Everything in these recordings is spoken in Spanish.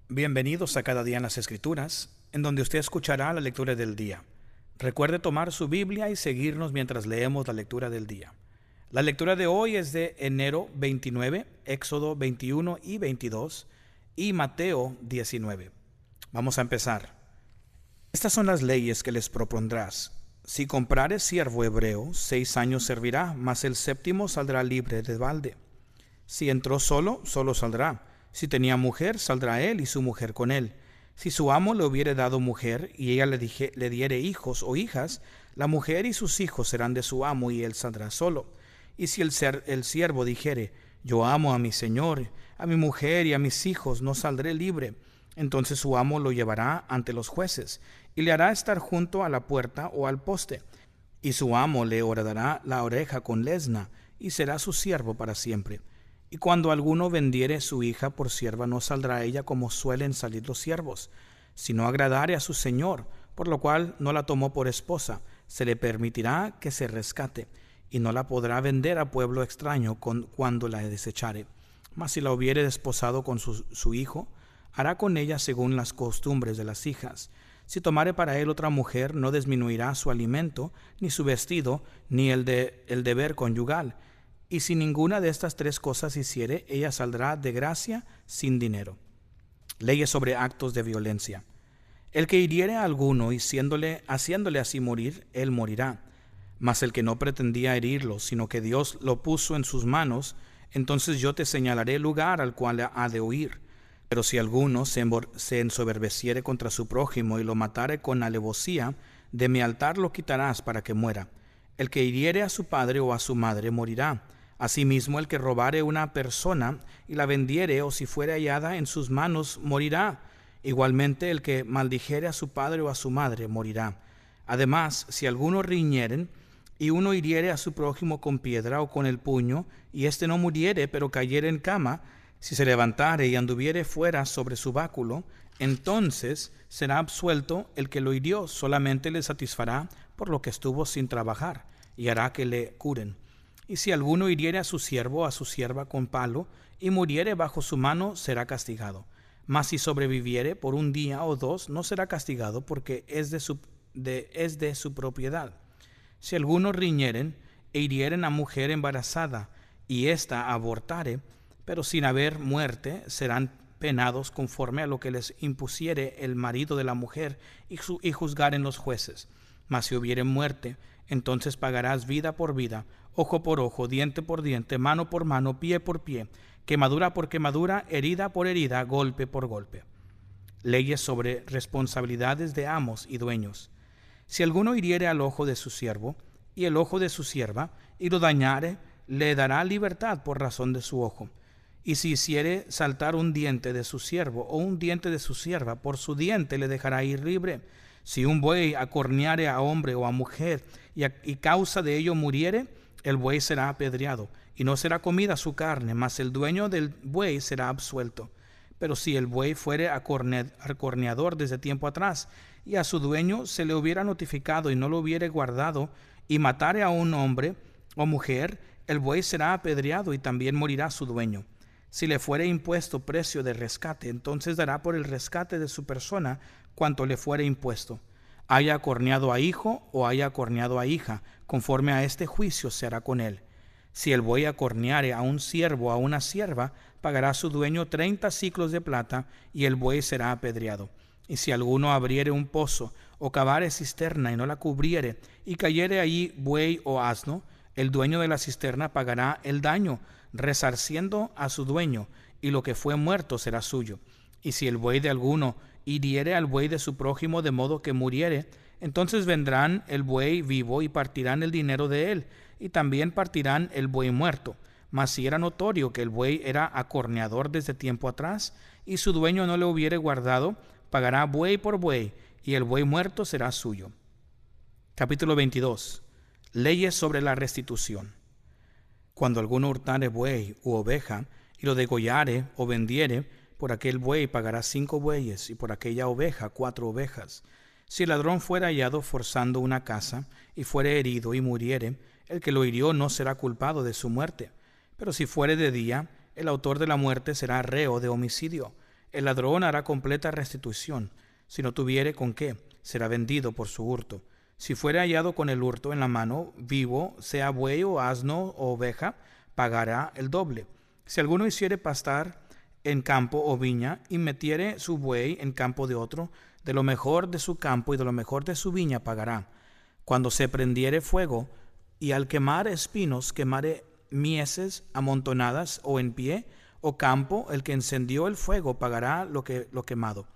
Bienvenidos a Cada Día en las Escrituras, en donde usted escuchará la lectura del día. Recuerde tomar su Biblia y seguirnos mientras leemos la lectura del día. La lectura de hoy es de enero 29, Éxodo 21 y 22 y Mateo 19. Vamos a empezar. Estas son las leyes que les propondrás. Si comprares siervo hebreo, 6 años servirá, mas el séptimo saldrá libre de balde. Si entró solo, solo saldrá. Si tenía mujer, saldrá él y su mujer con él. Si su amo le hubiere dado mujer, y ella le diere hijos o hijas, la mujer y sus hijos serán de su amo, y él saldrá solo. Y si el siervo dijere, yo amo a mi señor, a mi mujer y a mis hijos, no saldré libre, entonces su amo lo llevará ante los jueces, y le hará estar junto a la puerta o al poste. Y su amo le horadará la oreja con lesna, y será su siervo para siempre. Y cuando alguno vendiere su hija por sierva, no saldrá ella como suelen salir los siervos, sino agradare a su señor, por lo cual no la tomó por esposa, se le permitirá que se rescate, y no la podrá vender a pueblo extraño cuando la desechare. Mas si la hubiere desposado con su hijo, hará con ella según las costumbres de las hijas. Si tomare para él otra mujer, no disminuirá su alimento, ni su vestido, ni el deber conyugal. Y si ninguna de estas 3 cosas hiciere, ella saldrá de gracia sin dinero. Leyes sobre actos de violencia. El que hiriere a alguno y haciéndole así morir, él morirá. Mas el que no pretendía herirlo, sino que Dios lo puso en sus manos, entonces yo te señalaré el lugar al cual ha de huir. Pero si alguno se ensoberbeciere contra su prójimo y lo matare con alevosía, de mi altar lo quitarás para que muera. El que hiriere a su padre o a su madre morirá. Asimismo, el que robare una persona y la vendiere, o si fuere hallada en sus manos, morirá. Igualmente, el que maldijere a su padre o a su madre morirá. Además, si alguno riñeren y uno hiriere a su prójimo con piedra o con el puño, y éste no muriere, pero cayere en cama, si se levantare y anduviere fuera sobre su báculo, entonces será absuelto el que lo hirió, solamente le satisfará por lo que estuvo sin trabajar, y hará que le curen. Y si alguno hiriere a su siervo o a su sierva con palo, y muriere bajo su mano, será castigado. Mas si sobreviviere por 1 día o 2, no será castigado, porque es de su propiedad. Si alguno riñeren e hirieren a mujer embarazada, y ésta abortare, pero sin haber muerte, serán penados conforme a lo que les impusiere el marido de la mujer, y juzgaren los jueces. Mas si hubiere muerte, entonces pagarás vida por vida, ojo por ojo, diente por diente, mano por mano, pie por pie, quemadura por quemadura, herida por herida, golpe por golpe. Leyes sobre responsabilidades de amos y dueños. Si alguno hiriere al ojo de su siervo y el ojo de su sierva, y lo dañare, le dará libertad por razón de su ojo. Y si hiciere saltar un diente de su siervo o un diente de su sierva, por su diente le dejará ir libre. Si un buey acorneare a hombre o a mujer y causa de ello muriere, el buey será apedreado, y no será comida su carne, mas el dueño del buey será absuelto. Pero si el buey fuere acorneador desde tiempo atrás, y a su dueño se le hubiera notificado y no lo hubiere guardado, y matare a un hombre o mujer, el buey será apedreado y también morirá su dueño. Si le fuere impuesto precio de rescate, entonces dará por el rescate de su persona cuanto le fuere impuesto. Haya acorneado a hijo o haya acorneado a hija, conforme a este juicio se hará con él. Si el buey acorneare a un siervo o a una sierva, pagará su dueño 30 siclos de plata, y el buey será apedreado. Y si alguno abriere un pozo o cavare cisterna y no la cubriere, y cayere allí buey o asno, el dueño de la cisterna pagará el daño, resarciendo a su dueño, y lo que fue muerto será suyo. Y si el buey de alguno hiriere al buey de su prójimo de modo que muriere, entonces vendrán el buey vivo y partirán el dinero de él, y también partirán el buey muerto. Mas si era notorio que el buey era acorneador desde tiempo atrás, y su dueño no le hubiere guardado, pagará buey por buey, y el buey muerto será suyo. Capítulo 22. Leyes sobre la restitución. Cuando alguno hurtare buey u oveja, y lo degollare o vendiere, por aquel buey pagará 5 bueyes, y por aquella oveja 4 ovejas. Si el ladrón fuera hallado forzando una casa, y fuere herido y muriere, el que lo hirió no será culpado de su muerte. Pero si fuere de día, el autor de la muerte será reo de homicidio. El ladrón hará completa restitución. Si no tuviere con qué, será vendido por su hurto. Si fuere hallado con el hurto en la mano, vivo, sea buey o asno o oveja, pagará el doble. Si alguno hiciere pastar en campo o viña, y metiere su buey en campo de otro, de lo mejor de su campo y de lo mejor de su viña pagará. Cuando se prendiere fuego, y al quemar espinos quemare mieses amontonadas o en pie, o campo, el que encendió el fuego pagará lo quemado.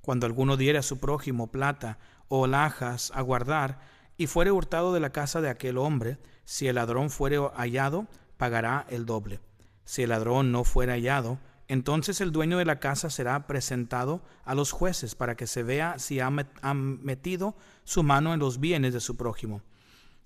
Cuando alguno diere a su prójimo plata o alhajas a guardar, y fuere hurtado de la casa de aquel hombre, si el ladrón fuere hallado, pagará el doble. Si el ladrón no fuere hallado, entonces el dueño de la casa será presentado a los jueces para que se vea si ha metido su mano en los bienes de su prójimo.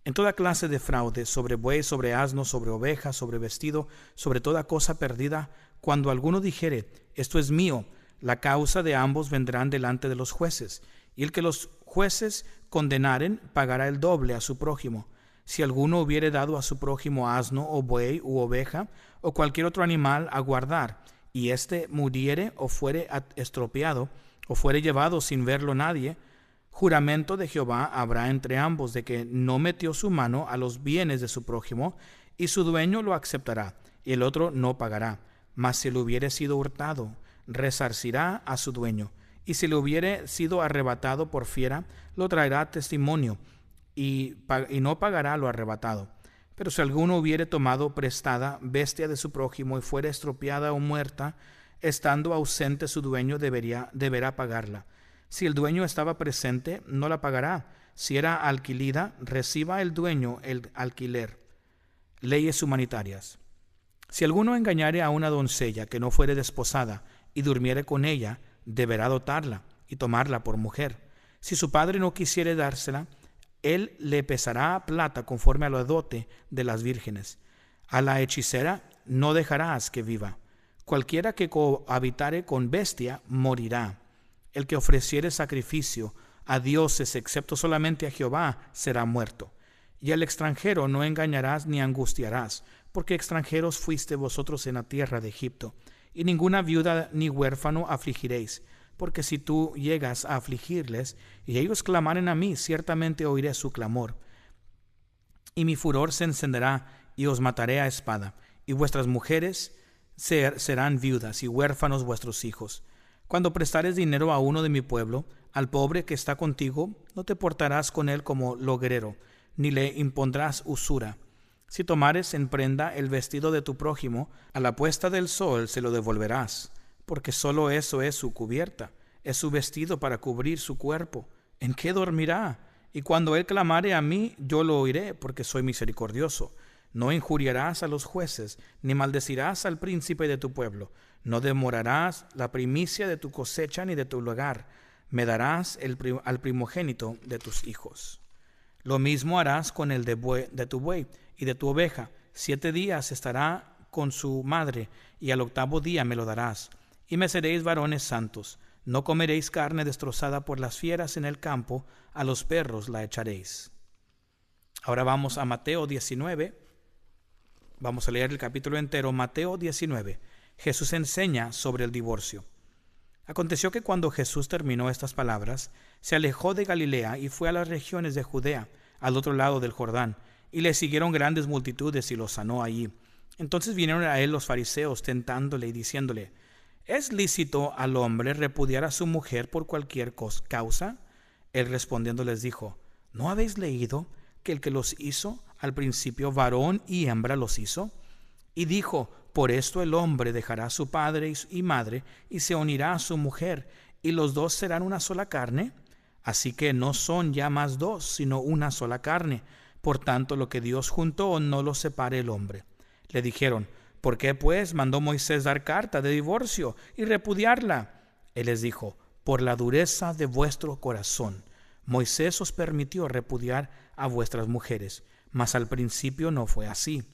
En toda clase de fraude, sobre buey, sobre asno, sobre oveja, sobre vestido, sobre toda cosa perdida, cuando alguno dijere, esto es mío, la causa de ambos vendrán delante de los jueces, y el que los jueces condenaren pagará el doble a su prójimo. Si alguno hubiere dado a su prójimo asno o buey u oveja o cualquier otro animal a guardar, y éste muriere o fuere estropeado o fuere llevado sin verlo nadie, juramento de Jehová habrá entre ambos de que no metió su mano a los bienes de su prójimo, y su dueño lo aceptará, y el otro no pagará. Mas si le hubiere sido hurtado, resarcirá a su dueño, y si le hubiere sido arrebatado por fiera, lo traerá testimonio, y no pagará lo arrebatado. Pero si alguno hubiere tomado prestada bestia de su prójimo y fuere estropeada o muerta, estando ausente su dueño deberá pagarla. Si el dueño estaba presente, no la pagará. Si era alquilida, reciba el dueño el alquiler. Leyes humanitarias. Si alguno engañare a una doncella que no fuere desposada y durmiere con ella, deberá dotarla y tomarla por mujer. Si su padre no quisiere dársela, él le pesará plata conforme a la dote de las vírgenes. A la hechicera no dejarás que viva. Cualquiera que cohabitare con bestia morirá. El que ofreciere sacrificio a dioses excepto solamente a Jehová será muerto. Y al extranjero no engañarás ni angustiarás, porque extranjeros fuiste vosotros en la tierra de Egipto. Y ninguna viuda ni huérfano afligiréis, porque si tú llegas a afligirles, y ellos clamaren a mí, ciertamente oiré su clamor. Y mi furor se encenderá, y os mataré a espada, y vuestras mujeres serán viudas, y huérfanos vuestros hijos. Cuando prestares dinero a uno de mi pueblo, al pobre que está contigo, no te portarás con él como logrero, ni le impondrás usura. Si tomares en prenda el vestido de tu prójimo, a la puesta del sol se lo devolverás, porque solo eso es su cubierta, es su vestido para cubrir su cuerpo. ¿En qué dormirá? Y cuando él clamare a mí, yo lo oiré, porque soy misericordioso. No injuriarás a los jueces, ni maldecirás al príncipe de tu pueblo. No demorarás la primicia de tu cosecha ni de tu lugar. Me darás al primogénito de tus hijos. Lo mismo harás con el de tu buey y de tu oveja. 7 días estará con su madre, y al 8º día me lo darás. Y me seréis varones santos. No comeréis carne destrozada por las fieras en el campo, a los perros la echaréis. Ahora vamos a Mateo 19. Vamos a leer el capítulo entero. Mateo 19. Jesús enseña sobre el divorcio. Aconteció que cuando Jesús terminó estas palabras, se alejó de Galilea y fue a las regiones de Judea, al otro lado del Jordán, y le siguieron grandes multitudes y los sanó allí. Entonces vinieron a él los fariseos tentándole y diciéndole: ¿Es lícito al hombre repudiar a su mujer por cualquier causa? Él respondiendo les dijo: ¿No habéis leído que el que los hizo al principio varón y hembra los hizo? Y dijo: por esto el hombre dejará a su padre y madre y se unirá a su mujer, y los dos serán una sola carne. Así que no son ya más dos, sino una sola carne. Por tanto, lo que Dios juntó no lo separe el hombre. Le dijeron: ¿por qué pues mandó Moisés dar carta de divorcio y repudiarla? Él les dijo: por la dureza de vuestro corazón. Moisés os permitió repudiar a vuestras mujeres, mas al principio no fue así.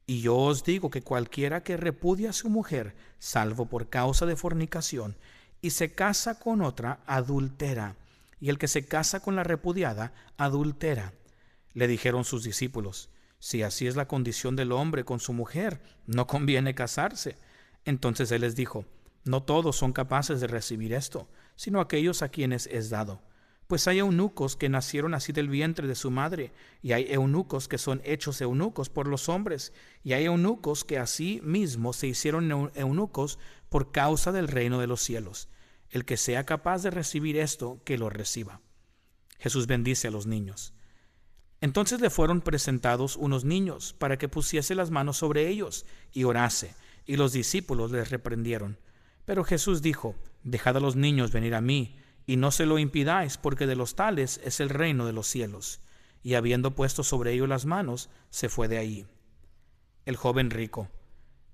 Y yo os digo que cualquiera que repudia a su mujer, salvo por causa de fornicación, y se casa con otra, adultera, y el que se casa con la repudiada, adultera. Le dijeron sus discípulos: si así es la condición del hombre con su mujer, no conviene casarse. Entonces él les dijo: No todos son capaces de recibir esto, sino aquellos a quienes es dado. Pues hay eunucos que nacieron así del vientre de su madre, y hay eunucos que son hechos eunucos por los hombres, y hay eunucos que así mismo se hicieron eunucos por causa del reino de los cielos. El que sea capaz de recibir esto, que lo reciba. Jesús bendice a los niños. Entonces le fueron presentados unos niños para que pusiese las manos sobre ellos y orase, y los discípulos les reprendieron. Pero Jesús dijo: Dejad a los niños venir a mí, y no se lo impidáis, porque de los tales es el reino de los cielos. Y habiendo puesto sobre ellos las manos, se fue de allí. El joven rico.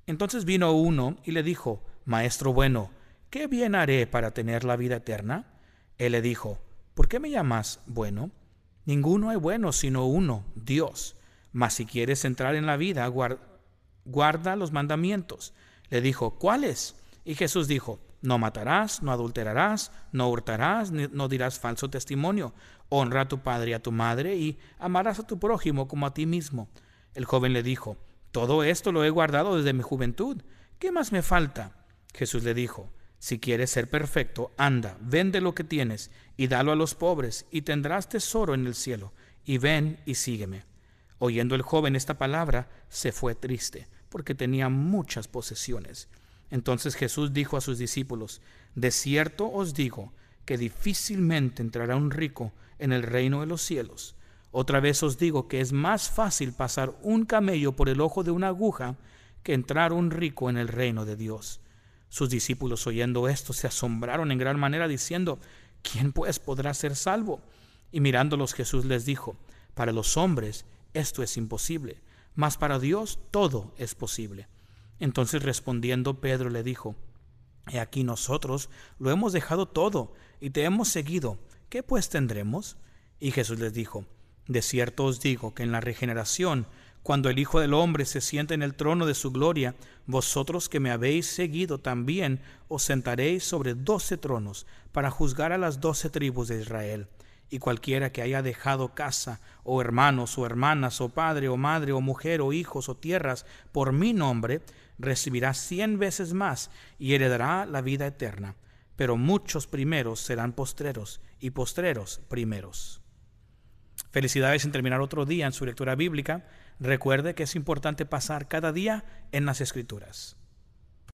Entonces vino uno y le dijo: Maestro bueno, ¿qué bien haré para tener la vida eterna? Él le dijo: ¿Por qué me llamas bueno? Ninguno hay bueno sino uno, Dios. Mas si quieres entrar en la vida, guarda los mandamientos. Le dijo: ¿Cuáles? Y Jesús dijo: No matarás, no adulterarás, no hurtarás, no dirás falso testimonio. Honra a tu padre y a tu madre, y amarás a tu prójimo como a ti mismo. El joven le dijo: Todo esto lo he guardado desde mi juventud. ¿Qué más me falta? Jesús le dijo: Si quieres ser perfecto, anda, vende lo que tienes y dalo a los pobres, y tendrás tesoro en el cielo. Y ven y sígueme. Oyendo el joven esta palabra, se fue triste, porque tenía muchas posesiones. Entonces Jesús dijo a sus discípulos: De cierto os digo que difícilmente entrará un rico en el reino de los cielos. Otra vez os digo que es más fácil pasar un camello por el ojo de una aguja que entrar un rico en el reino de Dios. Sus discípulos, oyendo esto, se asombraron en gran manera, diciendo: ¿Quién pues podrá ser salvo? Y mirándolos, Jesús les dijo: Para los hombres esto es imposible, mas para Dios todo es posible. Entonces respondiendo Pedro le dijo: He aquí nosotros lo hemos dejado todo y te hemos seguido. ¿Qué pues tendremos? Y Jesús les dijo: De cierto os digo que en la regeneración, cuando el Hijo del Hombre se siente en el trono de su gloria, vosotros que me habéis seguido también os sentaréis sobre 12 tronos para juzgar a las 12 tribus de Israel. Y cualquiera que haya dejado casa, o hermanos, o hermanas, o padre, o madre, o mujer, o hijos, o tierras, por mi nombre, recibirá 100 veces más y heredará la vida eterna. Pero muchos primeros serán postreros, y postreros primeros. Felicidades en terminar otro día en su lectura bíblica. Recuerde que es importante pasar cada día en las Escrituras.